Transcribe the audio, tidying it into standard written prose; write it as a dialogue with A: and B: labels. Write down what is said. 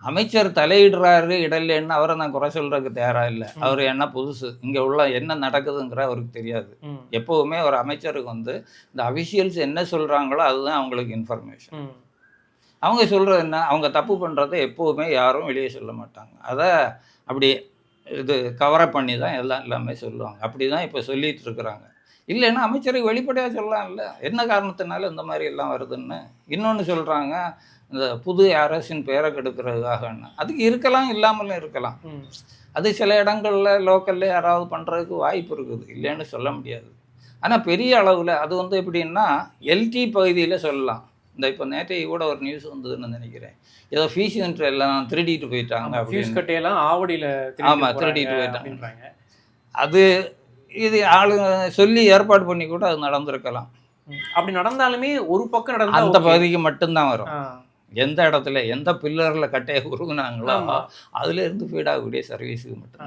A: அமைச்சர் தலையிடுறாரு இடலேன்னு அவரை நான் குறை சொல்றதுக்கு தயாராக இல்லை. அவர் என்ன புதுசு, இங்கே உள்ள என்ன நடக்குதுங்கிற அவருக்கு தெரியாது. எப்போவுமே ஒரு அமைச்சருக்கு வந்து இந்த அஃபிஷியல்ஸ் என்ன சொல்கிறாங்களோ அதுதான் அவங்களுக்கு இன்ஃபர்மேஷன். அவங்க சொல்கிறது என்ன, அவங்க தப்பு பண்ணுறதை எப்போவுமே யாரும் வெளியே சொல்ல மாட்டாங்க. அதை அப்படி இது கவரப் பண்ணி தான் எல்லாமே சொல்லுவாங்க. அப்படி தான் இப்போ சொல்லிகிட்டு இருக்கிறாங்க. இல்லைன்னா அமைச்சருக்கு வெளிப்படையாக சொல்லலாம்ல, என்ன காரணத்தினால இந்த மாதிரி எல்லாம் வருதுன்னு. இன்னொன்று சொல்கிறாங்க, இந்த புது அரசின் பெயரை கெடுக்கிறதுக்காகன்னு. அதுக்கு இருக்கலாம், இல்லாமலும் இருக்கலாம். அது சில இடங்களில் லோக்கலில் யாராவது பண்ணுறதுக்கு வாய்ப்பு இருக்குது, இல்லைன்னு சொல்ல முடியாது. ஆனால் பெரிய அளவில் அது வந்து எப்படின்னா எல்டி பகுதியில் சொல்லலாம். இந்த இப்போ நேற்றைய கூட ஒரு நியூஸ் வந்ததுன்னு நினைக்கிறேன், ஏதோ ஃபீஸ் சென்டர் எல்லாம் திருடிட்டு போயிட்டாங்க.
B: ஃபீஸ் கட்டையெல்லாம் ஆவடியில்
A: ஆமாம் திருடிட்டு போயிட்டாங்க. அது இது ஆளுங்க சொல்லி ஏற்பாடு பண்ணி கூட அது நடந்திருக்கலாம்.
B: அப்படி நடந்தாலுமே ஒரு பக்கம் நடந்தால்
A: அந்த பகுதிக்கு மட்டும்தான் வரும். எந்த இடத்துல எந்த பில்லரில் கட்டையை உருகுனாங்களோ அதுலேருந்து ஃபீட் ஆகக்கூடிய சர்வீஸுக்கு மட்டும்.